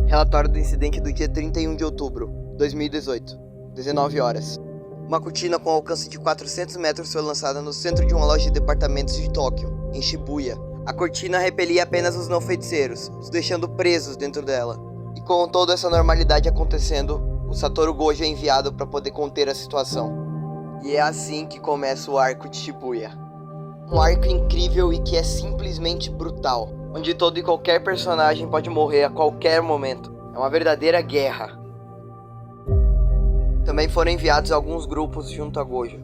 Relatório do incidente do dia 31 de outubro, 2018, 19 horas. Uma cortina com alcance de 400 metros foi lançada no centro de uma loja de departamentos de Tóquio, em Shibuya. A cortina repelia apenas os não feiticeiros, os deixando presos dentro dela. E com toda essa normalidade acontecendo, o Satoru Gojo é enviado para poder conter a situação. E é assim que começa o arco de Shibuya. Um arco incrível e que é simplesmente brutal, onde todo e qualquer personagem pode morrer a qualquer momento. É uma verdadeira guerra. Também foram enviados alguns grupos junto a Gojo,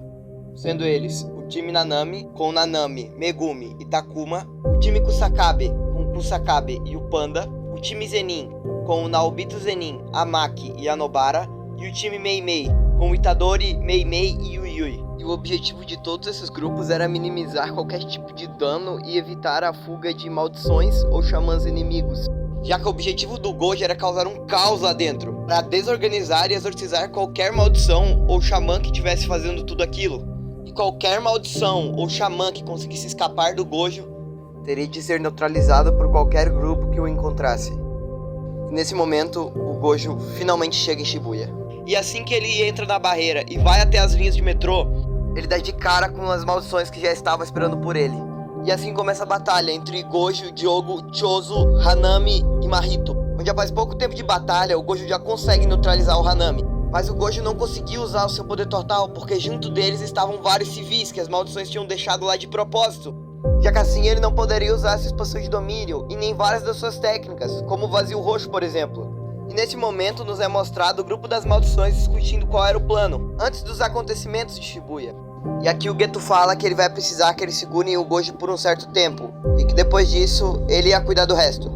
sendo eles o time Nanami, com Nanami, Megumi e Takuma, o time Kusakabe, com Kusakabe e o Panda, o time Zenin, com o Naobito Zenin, Amaki e Anobara, e o time Mei Mei, com o Itadori, Mei Mei e Yui Yui. E o objetivo de todos esses grupos era minimizar qualquer tipo de dano e evitar a fuga de maldições ou xamãs inimigos, já que o objetivo do Gojo era causar um caos lá dentro, para desorganizar e exorcizar qualquer maldição ou xamã que estivesse fazendo tudo aquilo. E qualquer maldição ou xamã que conseguisse escapar do Gojo teria de ser neutralizado por qualquer grupo que o encontrasse. E nesse momento, o Gojo finalmente chega em Shibuya. E assim que ele entra na barreira e vai até as linhas de metrô, ele dá de cara com as maldições que já estavam esperando por ele. E assim começa a batalha entre Gojo, Diogo, Chozo, Hanami e Mahito, onde após pouco tempo de batalha, o Gojo já consegue neutralizar o Hanami. Mas o Gojo não conseguiu usar o seu poder total, porque junto deles estavam vários civis que as maldições tinham deixado lá de propósito. Já que assim ele não poderia usar sua expansão de domínio, e nem várias das suas técnicas, como o vazio roxo, por exemplo. E nesse momento nos é mostrado o grupo das maldições discutindo qual era o plano, antes dos acontecimentos de Shibuya. E aqui o Geto fala que ele vai precisar que eles segurem o Gojo por um certo tempo, e que depois disso, ele ia cuidar do resto.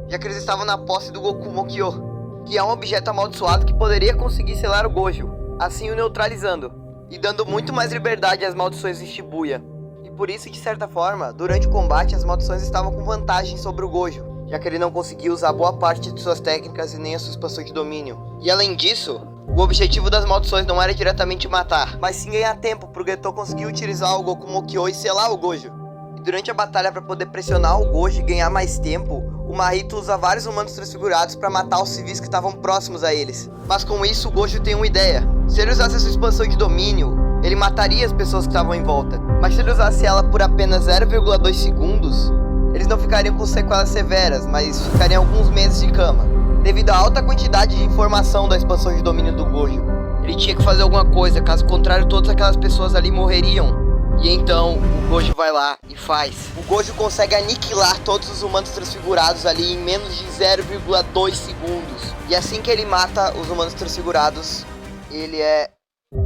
Já que eles estavam na posse do Goku Mokyo, que é um objeto amaldiçoado que poderia conseguir selar o Gojo, assim o neutralizando, e dando muito mais liberdade às maldições em Shibuya. E por isso, de certa forma, durante o combate as maldições estavam com vantagem sobre o Gojo, já que ele não conseguia usar boa parte de suas técnicas e nem a sua expansão de domínio. E além disso, o objetivo das maldições não era diretamente matar, mas sim ganhar tempo pro Geto conseguir utilizar o Goku Mokyo e selar o Gojo. E durante a batalha, para poder pressionar o Gojo e ganhar mais tempo, o Mahito usa vários humanos transfigurados para matar os civis que estavam próximos a eles. Mas com isso o Gojo tem uma ideia: se ele usasse a sua expansão de domínio, ele mataria as pessoas que estavam em volta. Mas se ele usasse ela por apenas 0,2 segundos, eles não ficariam com sequelas severas, mas ficariam alguns meses de cama, devido à alta quantidade de informação da expansão de domínio do Gojo. Ele tinha que fazer alguma coisa, caso contrário todas aquelas pessoas ali morreriam. E então o Gojo vai lá e faz. O Gojo consegue aniquilar todos os humanos transfigurados ali em menos de 0,2 segundos. E assim que ele mata os humanos transfigurados, ele é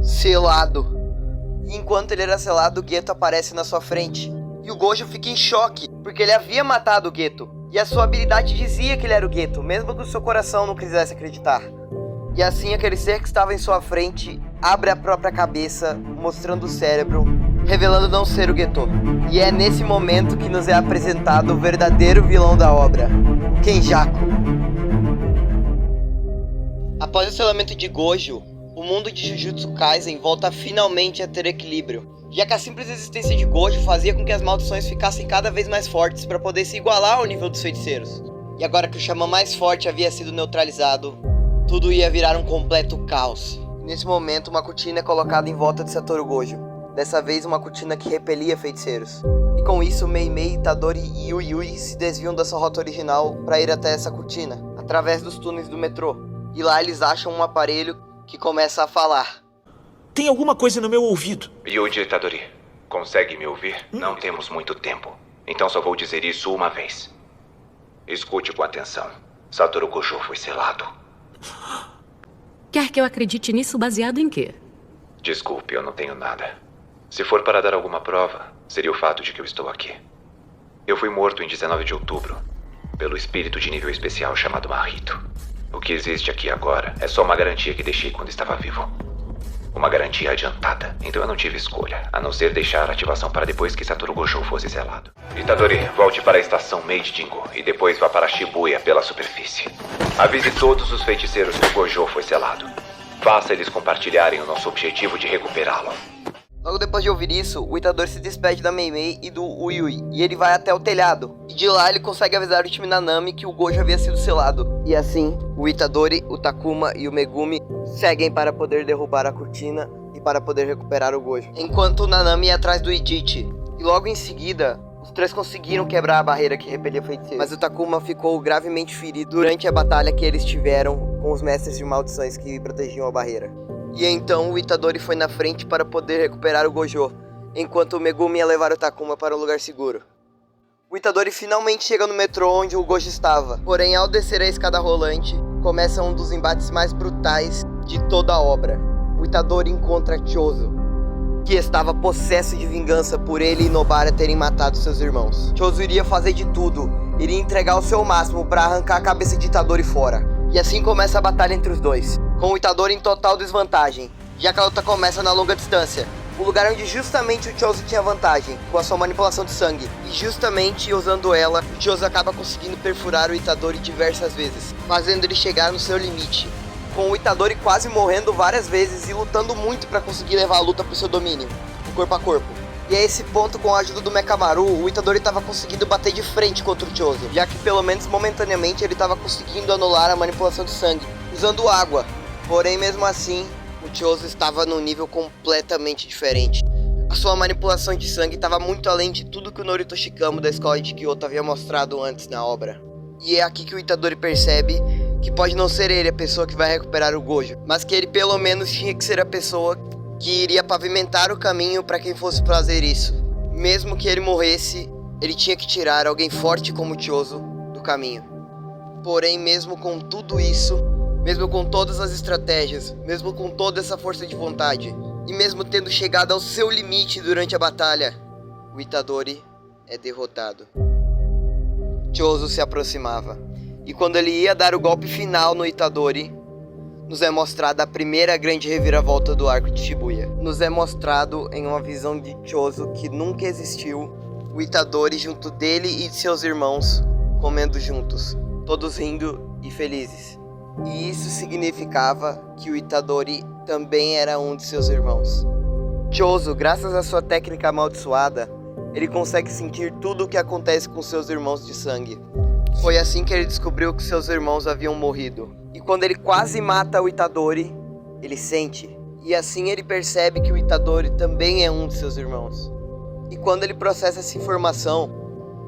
selado. E enquanto ele era selado, o Geto aparece na sua frente. E o Gojo fica em choque, porque ele havia matado o Geto. E a sua habilidade dizia que ele era o Geto, mesmo que o seu coração não quisesse acreditar. E assim aquele ser que estava em sua frente abre a própria cabeça, mostrando o cérebro, revelando não ser o Geto. E é nesse momento que nos é apresentado o verdadeiro vilão da obra, o Kenjaku. Após o selamento de Gojo, o mundo de Jujutsu Kaisen volta finalmente a ter equilíbrio, já que a simples existência de Gojo fazia com que as maldições ficassem cada vez mais fortes para poder se igualar ao nível dos feiticeiros. E agora que o xamã mais forte havia sido neutralizado, tudo ia virar um completo caos. Nesse momento, uma cortina é colocada em volta de Satoru Gojo, dessa vez uma cortina que repelia feiticeiros. E com isso, Mei Mei, Itadori e Yui Yui se desviam da sua rota original para ir até essa cortina, através dos túneis do metrô. E lá eles acham um aparelho que começa a falar. Tem alguma coisa no meu ouvido. Yuji Itadori, consegue me ouvir? Não temos muito tempo, então só vou dizer isso uma vez. Escute com atenção. Satoru Gojo foi selado. Quer que eu acredite nisso baseado em quê? Desculpe, eu não tenho nada. Se for para dar alguma prova, seria o fato de que eu estou aqui. Eu fui morto em 19 de outubro, pelo espírito de nível especial chamado Mahito. O que existe aqui agora é só uma garantia que deixei quando estava vivo. Uma garantia adiantada, então eu não tive escolha, a não ser deixar a ativação para depois que Satoru Gojo fosse selado. Itadori, volte para a estação Meiji Jingu e depois vá para Shibuya pela superfície. Avise todos os feiticeiros que o Gojo foi selado. Faça eles compartilharem o nosso objetivo de recuperá-lo. Logo depois de ouvir isso, o Itadori se despede da Mei Mei e do Uyui, e ele vai até o telhado. E de lá ele consegue avisar o time Nanami que o Gojo havia sido selado. E assim, o Itadori, o Takuma e o Megumi seguem para poder derrubar a cortina e para poder recuperar o Gojo. Enquanto o Nanami ia atrás do Ijichi. E logo em seguida, os três conseguiram quebrar a barreira que repelia feiticeiros. Mas o Takuma ficou gravemente ferido durante a batalha que eles tiveram com os mestres de maldições que protegiam a barreira. E então o Itadori foi na frente para poder recuperar o Gojo, enquanto o Megumi ia levar o Takuma para um lugar seguro. O Itadori finalmente chega no metrô onde o Gojo estava, porém ao descer a escada rolante, começa um dos embates mais brutais de toda a obra. O Itadori encontra Chozo, que estava possesso de vingança por ele e Nobara terem matado seus irmãos. Chozo iria fazer de tudo, iria entregar o seu máximo para arrancar a cabeça de Itadori fora. E assim começa a batalha entre os dois, com o Itadori em total desvantagem, já que a luta começa na longa distância, o lugar onde justamente o Chozo tinha vantagem, com a sua manipulação de sangue. E justamente usando ela, o Chozo acaba conseguindo perfurar o Itadori diversas vezes, fazendo ele chegar no seu limite, com o Itadori quase morrendo várias vezes e lutando muito para conseguir levar a luta para o seu domínio, o corpo a corpo. E a esse ponto, com a ajuda do Mekamaru, o Itadori estava conseguindo bater de frente contra o Chozo, já que pelo menos momentaneamente ele estava conseguindo anular a manipulação de sangue, usando água. Porém, mesmo assim, o Chozo estava num nível completamente diferente. A sua manipulação de sangue estava muito além de tudo que o Norito Shikamo da escola de Kyoto havia mostrado antes na obra. E é aqui que o Itadori percebe que pode não ser ele a pessoa que vai recuperar o Gojo, mas que ele pelo menos tinha que ser a pessoa que iria pavimentar o caminho para quem fosse fazer isso. Mesmo que ele morresse, ele tinha que tirar alguém forte como Chozo do caminho. Porém, mesmo com tudo isso, mesmo com todas as estratégias, mesmo com toda essa força de vontade, e mesmo tendo chegado ao seu limite durante a batalha, o Itadori é derrotado. Chozo se aproximava, e quando ele ia dar o golpe final no Itadori, nos é mostrada a primeira grande reviravolta do arco de Shibuya. Nos é mostrado em uma visão de Chozo que nunca existiu, o Itadori junto dele e de seus irmãos, comendo juntos, todos rindo e felizes. E isso significava que o Itadori também era um de seus irmãos. Chozo, graças à sua técnica amaldiçoada, ele consegue sentir tudo o que acontece com seus irmãos de sangue. Foi assim que ele descobriu que seus irmãos haviam morrido. E quando ele quase mata o Itadori, ele sente. E assim ele percebe que o Itadori também é um de seus irmãos. E quando ele processa essa informação,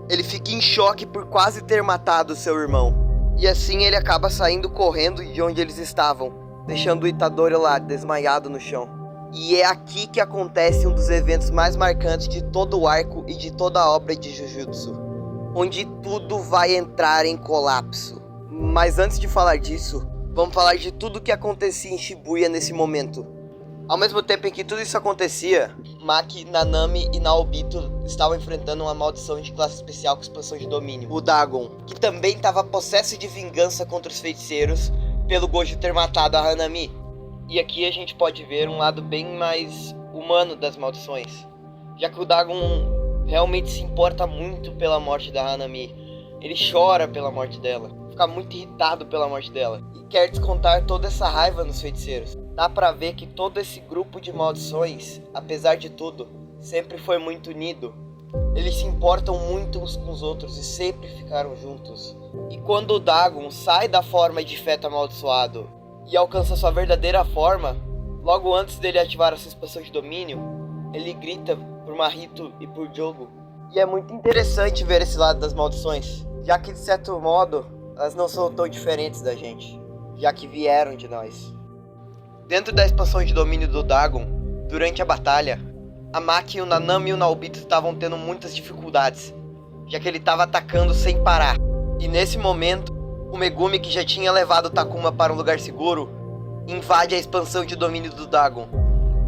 ele fica em choque por quase ter matado seu irmão. E assim ele acaba saindo correndo de onde eles estavam, deixando o Itadori lá, desmaiado no chão. E é aqui que acontece um dos eventos mais marcantes de todo o arco e de toda a obra de Jujutsu, onde tudo vai entrar em colapso. Mas antes de falar disso, vamos falar de tudo o que acontecia em Shibuya nesse momento. Ao mesmo tempo em que tudo isso acontecia, Maki, Nanami e Naobito estavam enfrentando uma maldição de classe especial com expansão de domínio, o Dagon, que também estava possesso de vingança contra os feiticeiros pelo Gojo ter matado a Hanami. E aqui a gente pode ver um lado bem mais humano das maldições, já que o Dagon realmente se importa muito pela morte da Hanami. Ele chora pela morte dela, fica muito irritado pela morte dela e quer descontar toda essa raiva nos feiticeiros. Dá pra ver que todo esse grupo de maldições, apesar de tudo, sempre foi muito unido. Eles se importam muito uns com os outros e sempre ficaram juntos. E quando o Dagon sai da forma de feto amaldiçoado e alcança sua verdadeira forma, logo antes dele ativar essa expansão de domínio, ele grita por Mahito e por Jogo. E é muito interessante ver esse lado das maldições, já que de certo modo elas não são tão diferentes da gente, já que vieram de nós. Dentro da expansão de domínio do Dagon, durante a batalha, a Maki, o Nanami e o Naobito estavam tendo muitas dificuldades, já que ele estava atacando sem parar. E nesse momento, o Megumi, que já tinha levado o Takuma para um lugar seguro, invade a expansão de domínio do Dagon,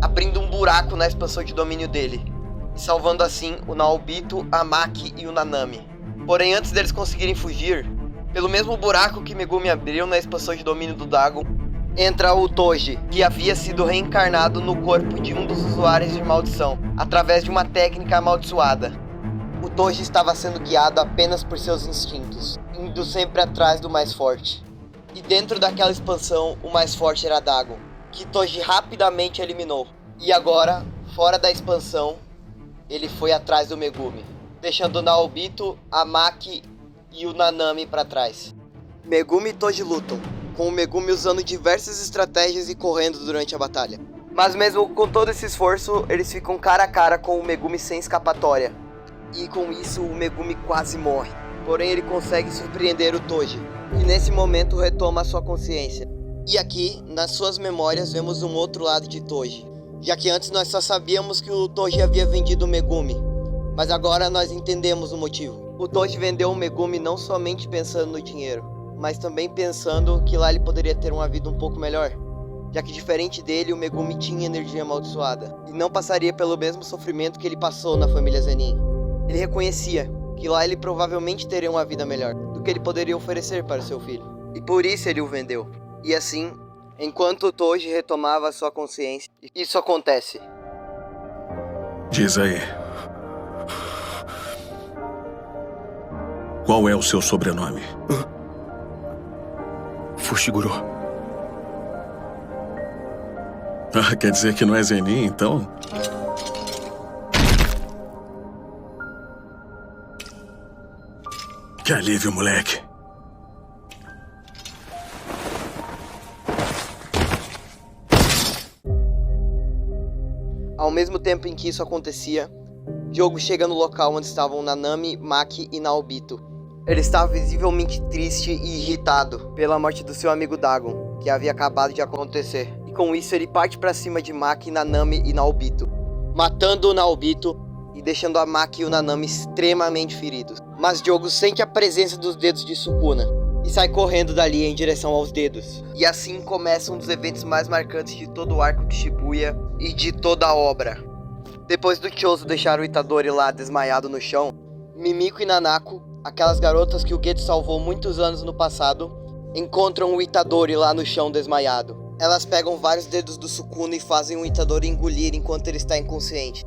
abrindo um buraco na expansão de domínio dele, e salvando assim o Naobito, a Maki e o Nanami. Porém, antes deles conseguirem fugir, pelo mesmo buraco que Megumi abriu na expansão de domínio do Dagon, entra o Toji, que havia sido reencarnado no corpo de um dos usuários de maldição, através de uma técnica amaldiçoada. O Toji estava sendo guiado apenas por seus instintos, indo sempre atrás do mais forte. E dentro daquela expansão, o mais forte era Dagon, que Toji rapidamente eliminou. E agora, fora da expansão, ele foi atrás do Megumi, deixando o Naobito, a Maki e o Nanami para trás. Megumi e Toji lutam, com o Megumi usando diversas estratégias e correndo durante a batalha. Mas mesmo com todo esse esforço, eles ficam cara a cara com o Megumi sem escapatória. E com isso o Megumi quase morre. Porém ele consegue surpreender o Toji, e nesse momento retoma a sua consciência. E aqui, nas suas memórias, vemos um outro lado de Toji. Já que antes nós só sabíamos que o Toji havia vendido o Megumi, mas agora nós entendemos o motivo. O Toji vendeu o Megumi não somente pensando no dinheiro, mas também pensando que lá ele poderia ter uma vida um pouco melhor. Já que diferente dele, o Megumi tinha energia amaldiçoada, e não passaria pelo mesmo sofrimento que ele passou na família Zenin. Ele reconhecia que lá ele provavelmente teria uma vida melhor do que ele poderia oferecer para seu filho. E por isso ele o vendeu. E assim, enquanto o Toji retomava sua consciência, isso acontece. Diz aí. Qual é o seu sobrenome? Fushiguro. Ah, quer dizer que não é Zenin, então? Que alívio, moleque. Ao mesmo tempo em que isso acontecia, Diogo chega no local onde estavam Nanami, Maki e Naobito. Ele estava visivelmente triste e irritado pela morte do seu amigo Dagon, que havia acabado de acontecer. E com isso ele parte para cima de Maki, Nanami e Naobito, matando o Naobito e deixando a Maki e o Nanami extremamente feridos. Mas Diogo sente a presença dos dedos de Sukuna e sai correndo dali em direção aos dedos. E assim começa um dos eventos mais marcantes de todo o arco de Shibuya e de toda a obra. Depois do Chozo deixar o Itadori lá desmaiado no chão, Mimiko e Nanako, aquelas garotas que o Geto salvou muitos anos no passado, encontram o Itadori lá no chão desmaiado. Elas pegam vários dedos do Sukuna e fazem o Itadori engolir enquanto ele está inconsciente.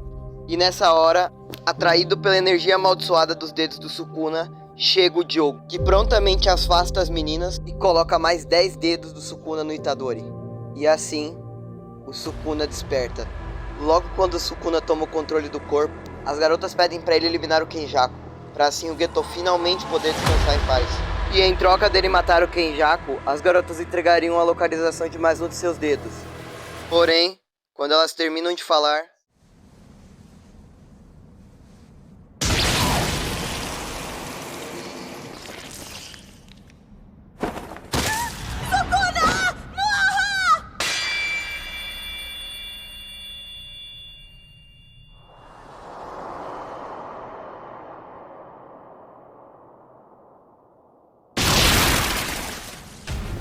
E nessa hora, atraído pela energia amaldiçoada dos dedos do Sukuna, chega o Diogo, que prontamente afasta as meninas e coloca mais 10 dedos do Sukuna no Itadori. E assim, o Sukuna desperta. Logo quando o Sukuna toma o controle do corpo, as garotas pedem para ele eliminar o Kenjaku, para assim o Geto finalmente poder descansar em paz. E em troca dele matar o Kenjaku, as garotas entregariam a localização de mais um de seus dedos. Porém, quando elas terminam de falar,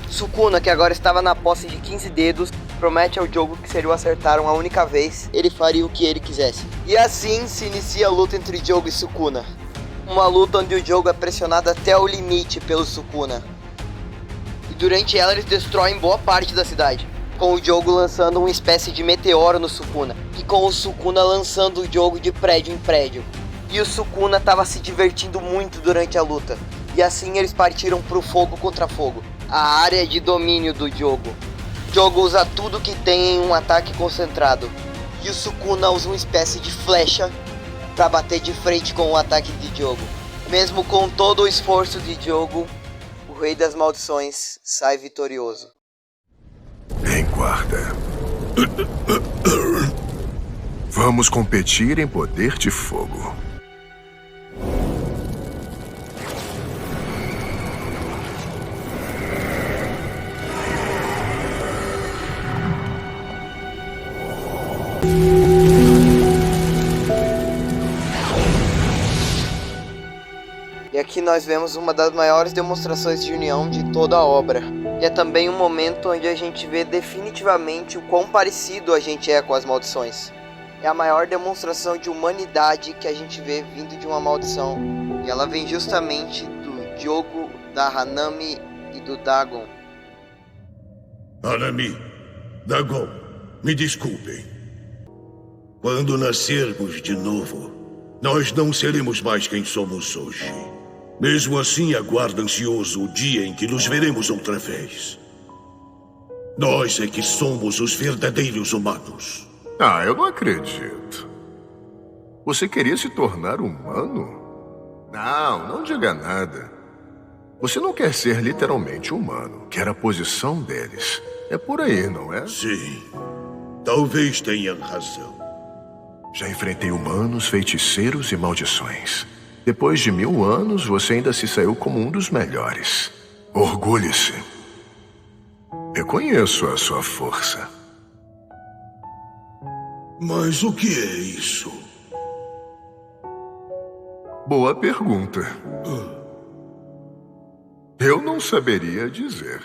Sukuna, que agora estava na posse de 15 dedos, promete ao Diogo que se ele o acertar uma única vez, ele faria o que ele quisesse. E assim se inicia a luta entre Diogo e Sukuna. Uma luta onde o Diogo é pressionado até o limite pelo Sukuna. E durante ela eles destroem boa parte da cidade, com o Diogo lançando uma espécie de meteoro no Sukuna, e com o Sukuna lançando o Diogo de prédio em prédio. E o Sukuna estava se divertindo muito durante a luta, e assim eles partiram pro fogo contra fogo, a área de domínio do Diogo. Diogo usa tudo que tem em um ataque concentrado, e o Sukuna usa uma espécie de flecha para bater de frente com o ataque de Diogo. Mesmo com todo o esforço de Diogo, o Rei das Maldições sai vitorioso. Em guarda. Vamos competir em poder de fogo. E aqui nós vemos uma das maiores demonstrações de união de toda a obra. E é também um momento onde a gente vê definitivamente o quão parecido a gente é com as maldições. É a maior demonstração de humanidade que a gente vê vindo de uma maldição. E ela vem justamente do Diogo, da Hanami e do Dagon. Hanami, Dagon, me desculpem. Quando nascermos de novo, nós não seremos mais quem somos hoje. Mesmo assim, aguardo ansioso o dia em que nos veremos outra vez. Nós é que somos os verdadeiros humanos. Ah, eu não acredito. Você queria se tornar humano? Não diga nada. Você não quer ser literalmente humano, quer a posição deles. É por aí, não é? Sim, talvez tenha razão. Já enfrentei humanos, feiticeiros e maldições. Depois de 1000 anos, você ainda se saiu como um dos melhores. Orgulhe-se. Reconheço a sua força. Mas o que é isso? Boa pergunta. Eu não saberia dizer.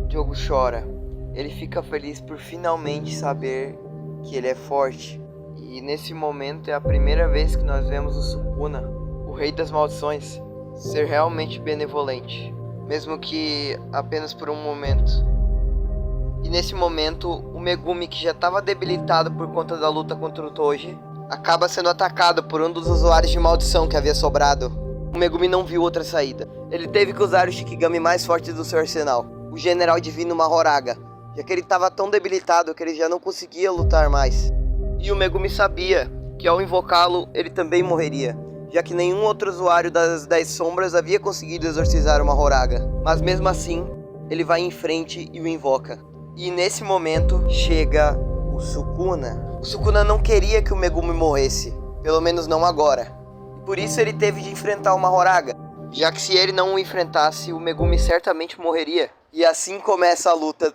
Diogo chora. Ele fica feliz por finalmente saber que ele é forte. E nesse momento é a primeira vez que nós vemos o Sukuna, o rei das maldições, ser realmente benevolente, mesmo que apenas por um momento. E nesse momento, o Megumi, que já estava debilitado por conta da luta contra o Toji, acaba sendo atacado por um dos usuários de maldição que havia sobrado. O Megumi não viu outra saída. Ele teve que usar o Shikigami mais forte do seu arsenal, o General Divino Mahoraga, já que ele estava tão debilitado que ele já não conseguia lutar mais. E o Megumi sabia que ao invocá-lo, ele também morreria, já que nenhum outro usuário das 10 sombras havia conseguido exorcizar o Mahoraga. Mas mesmo assim, ele vai em frente e o invoca. E nesse momento, chega o Sukuna. O Sukuna não queria que o Megumi morresse, pelo menos não agora. E por isso ele teve de enfrentar o Mahoraga, já que se ele não o enfrentasse, o Megumi certamente morreria. E assim começa a luta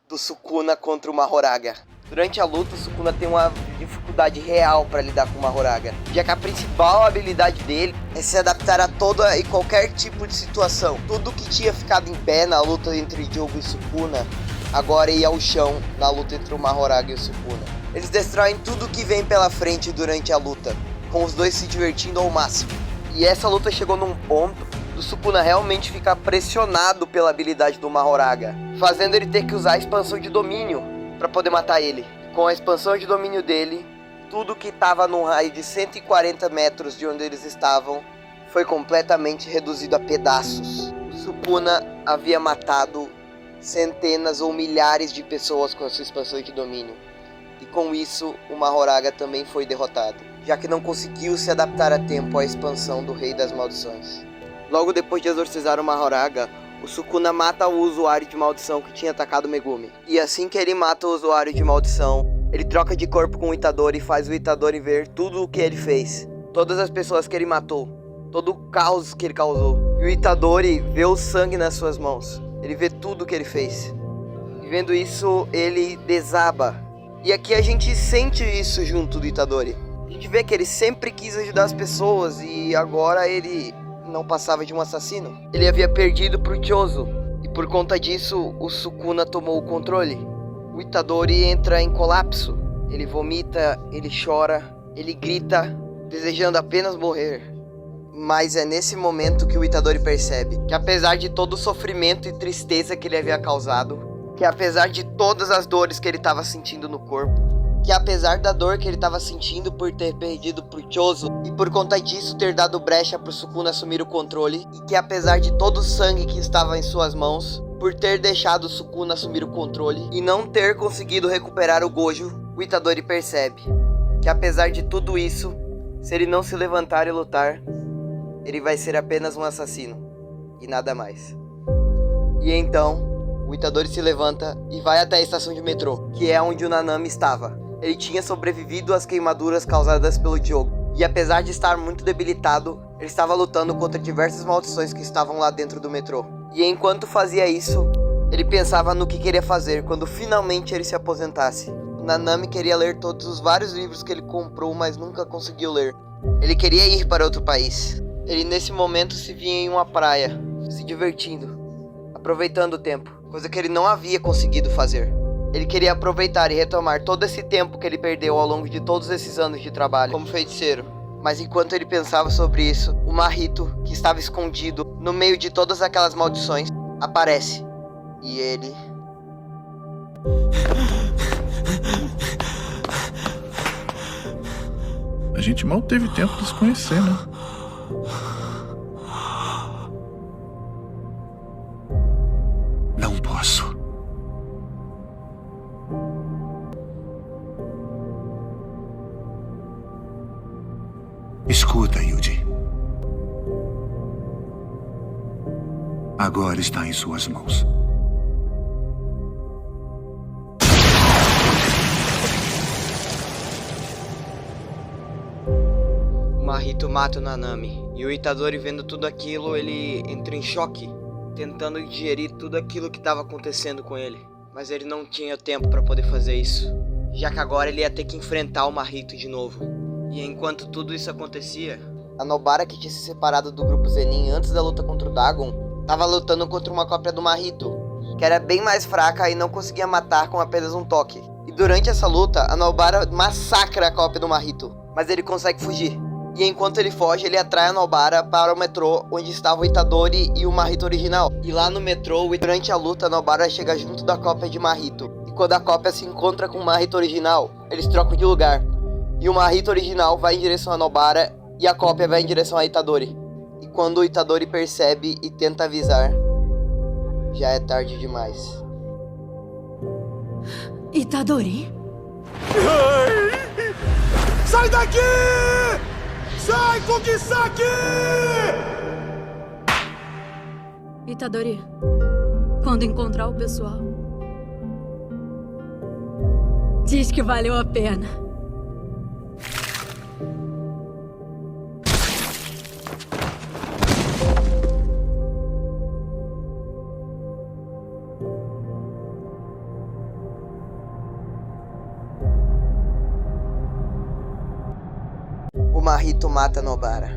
do Sukuna contra o Mahoraga. Durante a luta, o Sukuna tem uma dificuldade real para lidar com o Mahoraga, já que a principal habilidade dele é se adaptar a toda e qualquer tipo de situação. Tudo que tinha ficado em pé na luta entre Diogo e Sukuna, agora ia ao chão na luta entre o Mahoraga e o Sukuna. Eles destroem tudo que vem pela frente durante a luta, com os dois se divertindo ao máximo. E essa luta chegou num ponto do Sukuna realmente ficar pressionado pela habilidade do Mahoraga, fazendo ele ter que usar a expansão de domínio para poder matar ele. Com a expansão de domínio dele, tudo que estava num raio de 140 metros de onde eles estavam foi completamente reduzido a pedaços. O Sukuna havia matado centenas ou milhares de pessoas com a sua expansão de domínio. E com isso, o Mahoraga também foi derrotado, já que não conseguiu se adaptar a tempo à expansão do Rei das Maldições. Logo depois de exorcizar o Mahoraga, o Sukuna mata o usuário de maldição que tinha atacado o Megumi. E assim que ele mata o usuário de maldição, ele troca de corpo com o Itadori e faz o Itadori ver tudo o que ele fez. Todas as pessoas que ele matou, todo o caos que ele causou. E o Itadori vê o sangue nas suas mãos. Ele vê tudo o que ele fez. E vendo isso, ele desaba. E aqui a gente sente isso junto do Itadori. A gente vê que ele sempre quis ajudar as pessoas e agora ele não passava de um assassino. Ele havia perdido pro Chozo. E por conta disso, o Sukuna tomou o controle. O Itadori entra em colapso. Ele vomita, ele chora, ele grita, desejando apenas morrer. Mas é nesse momento que o Itadori percebe que apesar de todo o sofrimento e tristeza que ele havia causado, que apesar de todas as dores que ele estava sentindo no corpo, que apesar da dor que ele estava sentindo por ter perdido pro Chozo e por conta disso ter dado brecha pro Sukuna assumir o controle, e que apesar de todo o sangue que estava em suas mãos, por ter deixado o Sukuna assumir o controle e não ter conseguido recuperar o Gojo, o Itadori percebe que apesar de tudo isso, se ele não se levantar e lutar, ele vai ser apenas um assassino e nada mais. E então, o Itadori se levanta e vai até a estação de metrô, que é onde o Nanami estava. Ele tinha sobrevivido às queimaduras causadas pelo Diogo, e apesar de estar muito debilitado, ele estava lutando contra diversas maldições que estavam lá dentro do metrô. E enquanto fazia isso, ele pensava no que queria fazer quando finalmente ele se aposentasse. O Nanami queria ler todos os vários livros que ele comprou, mas nunca conseguiu ler. Ele queria ir para outro país. Ele nesse momento se via em uma praia, se divertindo, aproveitando o tempo, coisa que ele não havia conseguido fazer. Ele queria aproveitar e retomar todo esse tempo que ele perdeu ao longo de todos esses anos de trabalho como feiticeiro. Mas enquanto ele pensava sobre isso, o Mahito, que estava escondido no meio de todas aquelas maldições, aparece. E ele... A gente mal teve tempo de se conhecer, né? Não posso. agora está em suas mãos. O Mahito mata o Nanami. E o Itadori, vendo tudo aquilo, ele entra em choque, tentando digerir tudo aquilo que estava acontecendo com ele. Mas ele não tinha tempo para poder fazer isso, já que agora ele ia ter que enfrentar o Mahito de novo. E enquanto tudo isso acontecia, a Nobara, que tinha se separado do grupo Zenin antes da luta contra o Dagon, estava lutando contra uma cópia do Mahito, que era bem mais fraca e não conseguia matar com apenas um toque. E durante essa luta, a Nobara massacra a cópia do Mahito, mas ele consegue fugir. E enquanto ele foge, ele atrai a Nobara para o metrô, onde estava o Itadori e o Mahito original. E lá no metrô, durante a luta, a Nobara chega junto da cópia de Mahito. E quando a cópia se encontra com o Mahito original, eles trocam de lugar. E o Mahito original vai em direção a Nobara e a cópia vai em direção a Itadori. E quando o Itadori percebe e tenta avisar, já é tarde demais. Itadori? Sai daqui! Sai, Kugisaki! Itadori, quando encontrar o pessoal, diz que valeu a pena. O Mahito mata Nobara.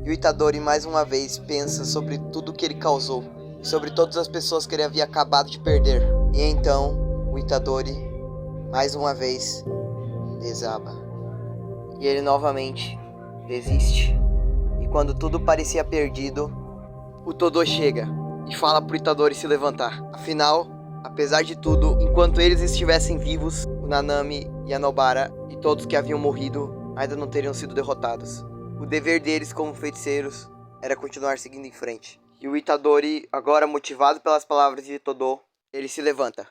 E o Itadori mais uma vez pensa sobre tudo que ele causou, e sobre todas as pessoas que ele havia acabado de perder. E então, o Itadori, mais uma vez, desaba. E ele novamente desiste. E quando tudo parecia perdido, o Todo chega e fala pro Itadori se levantar. Afinal, apesar de tudo, enquanto eles estivessem vivos, o Nanami e a Nobara e todos que haviam morrido ainda não teriam sido derrotados. O dever deles como feiticeiros era continuar seguindo em frente. E o Itadori, agora motivado pelas palavras de Todo, ele se levanta.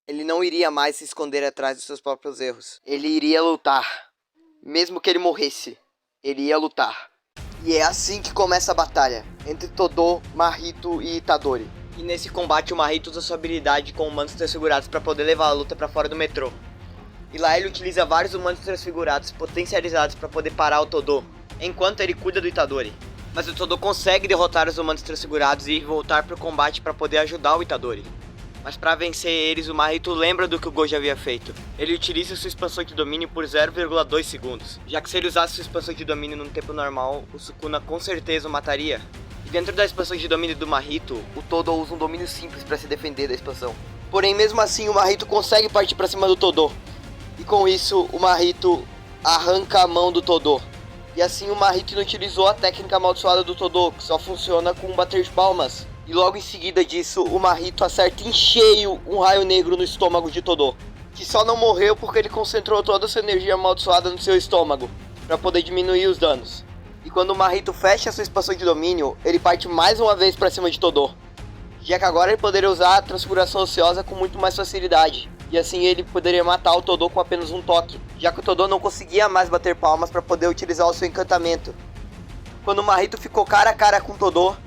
Ele não iria mais se esconder atrás dos seus próprios erros. Ele iria lutar. Mesmo que ele morresse, ele ia lutar. E é assim que começa a batalha entre Todo, Mahito e Itadori. E nesse combate o Mahito usa sua habilidade com humanos transfigurados para poder levar a luta para fora do metrô. E lá ele utiliza vários humanos transfigurados potencializados para poder parar o Todo, enquanto ele cuida do Itadori. Mas o Todo consegue derrotar os humanos transfigurados e voltar para o combate para poder ajudar o Itadori. Mas para vencer eles, o Mahito lembra do que o Gojo havia feito. Ele utiliza sua expansão de domínio por 0,2 segundos, já que se ele usasse sua expansão de domínio num tempo normal, o Sukuna com certeza o mataria. E dentro da expansão de domínio do Mahito, o Todo usa um domínio simples para se defender da expansão. Porém, mesmo assim, o Mahito consegue partir para cima do Todo. E com isso, o Mahito arranca a mão do Todo. E assim o Mahito inutilizou a técnica amaldiçoada do Todo, que só funciona com um bater de palmas. E logo em seguida disso, o Mahito acerta em cheio um raio negro no estômago de Todo, que só não morreu porque ele concentrou toda a sua energia amaldiçoada no seu estômago, para poder diminuir os danos. E quando o Mahito fecha sua expansão de domínio, ele parte mais uma vez para cima de Todo, já que agora ele poderia usar a transfiguração ociosa com muito mais facilidade. E assim ele poderia matar o Todo com apenas um toque, já que o Todo não conseguia mais bater palmas para poder utilizar o seu encantamento. Quando o Mahito ficou cara a cara com o Todo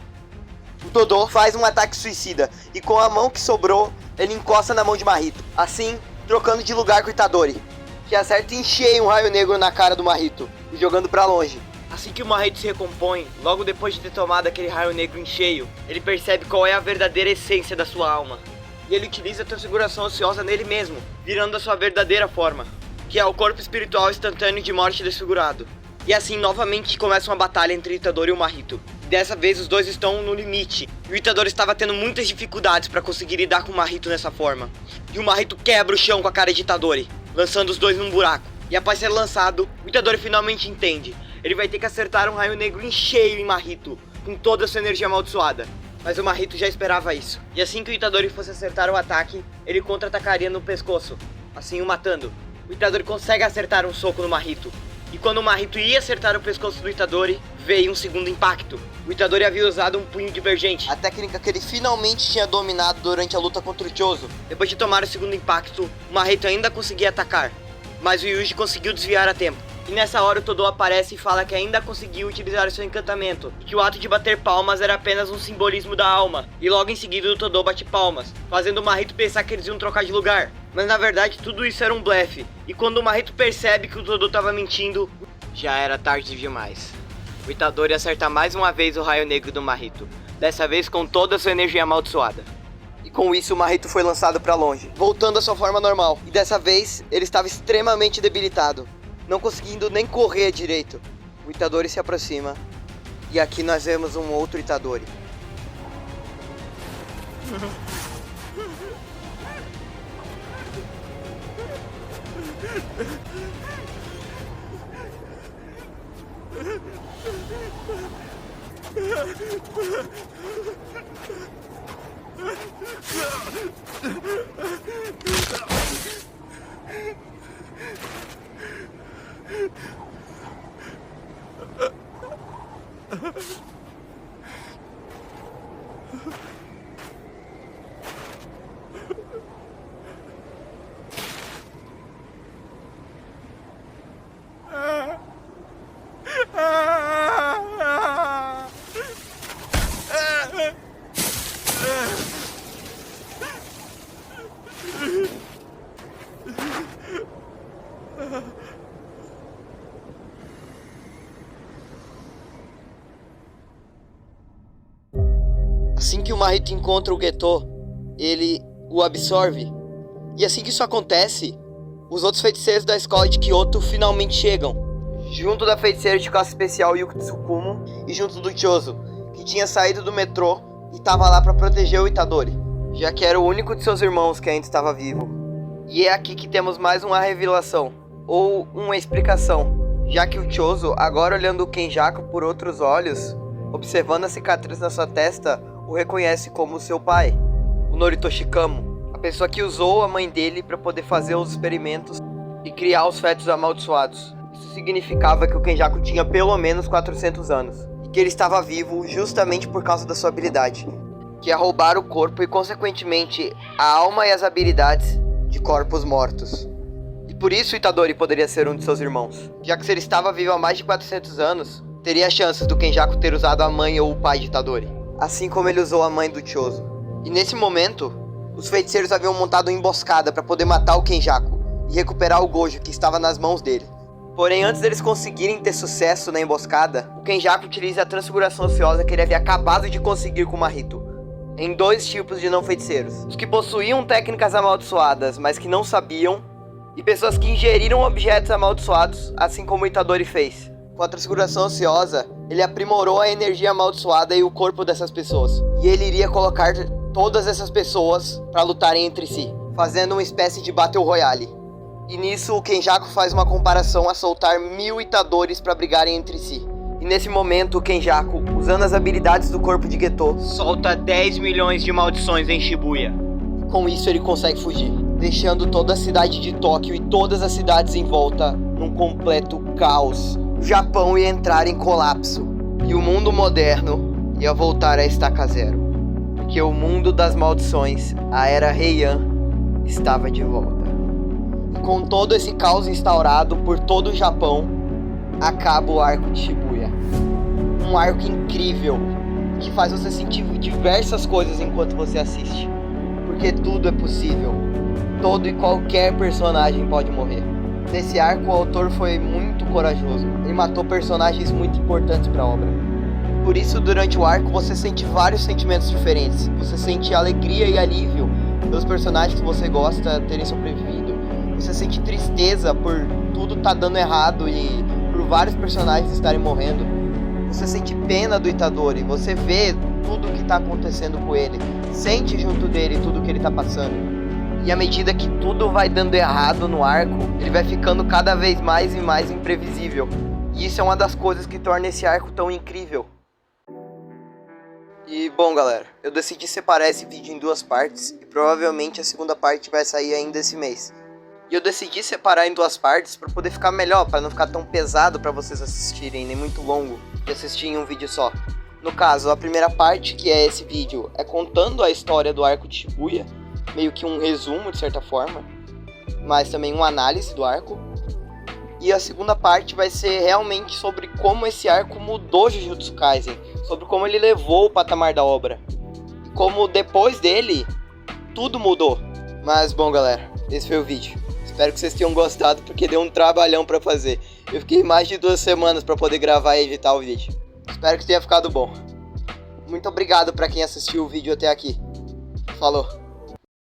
faz um ataque suicida, e com a mão que sobrou, ele encosta na mão de Mahito, assim trocando de lugar com o Itadori, que acerta em cheio um raio negro na cara do Mahito, e jogando para longe. Assim que o Mahito se recompõe, logo depois de ter tomado aquele raio negro em cheio, ele percebe qual é a verdadeira essência da sua alma. E ele utiliza a transfiguração ociosa nele mesmo, virando a sua verdadeira forma, que é o corpo espiritual instantâneo de morte desfigurado. E assim novamente começa uma batalha entre o Itadori e o Mahito. Dessa vez os dois estão no limite, e o Itadori estava tendo muitas dificuldades para conseguir lidar com o Mahito nessa forma. E o Mahito quebra o chão com a cara de Itadori, lançando os dois num buraco. E após ser lançado, o Itadori finalmente entende. Ele vai ter que acertar um raio negro em cheio em Mahito, com toda a sua energia amaldiçoada. Mas o Mahito já esperava isso. E assim que o Itadori fosse acertar o ataque, ele contra-atacaria no pescoço, assim o matando. O Itadori consegue acertar um soco no Mahito. E quando o Mahito ia acertar o pescoço do Itadori, veio um segundo impacto. O Itadori havia usado um punho divergente, a técnica que ele finalmente tinha dominado durante a luta contra o Chozo. Depois de tomar o segundo impacto, o Mahito ainda conseguia atacar, mas o Yuji conseguiu desviar a tempo. E nessa hora o Todô aparece e fala que ainda conseguiu utilizar seu encantamento, e que o ato de bater palmas era apenas um simbolismo da alma. E logo em seguida o Todô bate palmas, fazendo o Marrito pensar que eles iam trocar de lugar. Mas na verdade tudo isso era um blefe, e quando o Marrito percebe que o Todô tava mentindo, já era tarde demais. O Itadori acerta mais uma vez o raio negro do Marrito, dessa vez com toda a sua energia amaldiçoada. E com isso o Marrito foi lançado pra longe, voltando à sua forma normal. E dessa vez ele estava extremamente debilitado, não conseguindo nem correr direito. O Itadori se aproxima, e aqui nós vemos um outro Itadori. Assim que o Marrito encontra o Geto, ele o absorve. E assim que isso acontece, os outros feiticeiros da escola de Kyoto finalmente chegam, junto da feiticeira de caça especial Yuki Tsukumo e junto do Chozo, que tinha saído do metrô e estava lá para proteger o Itadori, já que era o único de seus irmãos que ainda estava vivo. E é aqui que temos mais uma revelação, ou uma explicação, já que o Chozo, agora olhando o Kenjaku por outros olhos, observando a cicatriz na sua testa, o reconhece como seu pai, o Noritoshi Kamo, a pessoa que usou a mãe dele para poder fazer os experimentos e criar os fetos amaldiçoados. Isso significava que o Kenjaku tinha pelo menos 400 anos, e que ele estava vivo justamente por causa da sua habilidade, que é roubar o corpo e consequentemente a alma e as habilidades de corpos mortos. E por isso Itadori poderia ser um de seus irmãos, já que se ele estava vivo há mais de 400 anos, teria chances do Kenjaku ter usado a mãe ou o pai de Itadori, assim como ele usou a mãe do Chozo. E nesse momento, os feiticeiros haviam montado uma emboscada para poder matar o Kenjaku e recuperar o Gojo que estava nas mãos dele. Porém, antes deles conseguirem ter sucesso na emboscada, o Kenjaku utiliza a transfiguração ociosa que ele havia acabado de conseguir com o Marrito, em dois tipos de não feiticeiros: os que possuíam técnicas amaldiçoadas, mas que não sabiam, e pessoas que ingeriram objetos amaldiçoados, assim como o Itadori fez. Com a transfiguração ociosa, ele aprimorou a energia amaldiçoada e o corpo dessas pessoas, e ele iria colocar todas essas pessoas para lutarem entre si, fazendo uma espécie de Battle Royale. E nisso o Kenjaku faz uma comparação a soltar 1000 Itadores para brigarem entre si. E nesse momento o Kenjaku, usando as habilidades do corpo de Geto, solta 10 milhões de maldições em Shibuya. E com isso ele consegue fugir, deixando toda a cidade de Tóquio e todas as cidades em volta num completo caos. O Japão ia entrar em colapso e o mundo moderno ia voltar a estaca zero, porque o mundo das maldições, a era Heian, estava de volta. E com todo esse caos instaurado por todo o Japão, acaba o arco de Shibuya. Um arco incrível, que faz você sentir diversas coisas enquanto você assiste, porque tudo é possível. Todo e qualquer personagem pode morrer. Nesse arco o autor foi muito corajoso. Ele matou personagens muito importantes para a obra. Por isso durante o arco você sente vários sentimentos diferentes. Você sente alegria e alívio pelos personagens que você gosta terem sobrevivido. Você sente tristeza por tudo tá dando errado e por vários personagens estarem morrendo. Você sente pena do Itadori. Você vê tudo o que tá acontecendo com ele. Sente junto dele tudo que ele tá passando. E à medida que tudo vai dando errado no arco, ele vai ficando cada vez mais e mais imprevisível. E isso é uma das coisas que torna esse arco tão incrível. E bom galera, eu decidi separar esse vídeo em duas partes, e provavelmente a segunda parte vai sair ainda esse mês. E eu decidi separar em duas partes para poder ficar melhor, para não ficar tão pesado para vocês assistirem, nem muito longo, de assistir em um vídeo só. No caso, a primeira parte, que é esse vídeo, é contando a história do arco de Shibuya, meio que um resumo de certa forma, mas também uma análise do arco. E a segunda parte vai ser realmente sobre como esse arco mudou Jujutsu Kaisen, sobre como ele levou o patamar da obra, e como depois dele, tudo mudou. Mas bom galera, esse foi o vídeo. Espero que vocês tenham gostado, porque deu um trabalhão pra fazer. Eu fiquei mais de 2 semanas pra poder gravar e editar o vídeo. Espero que tenha ficado bom. Muito obrigado pra quem assistiu o vídeo até aqui. Falou!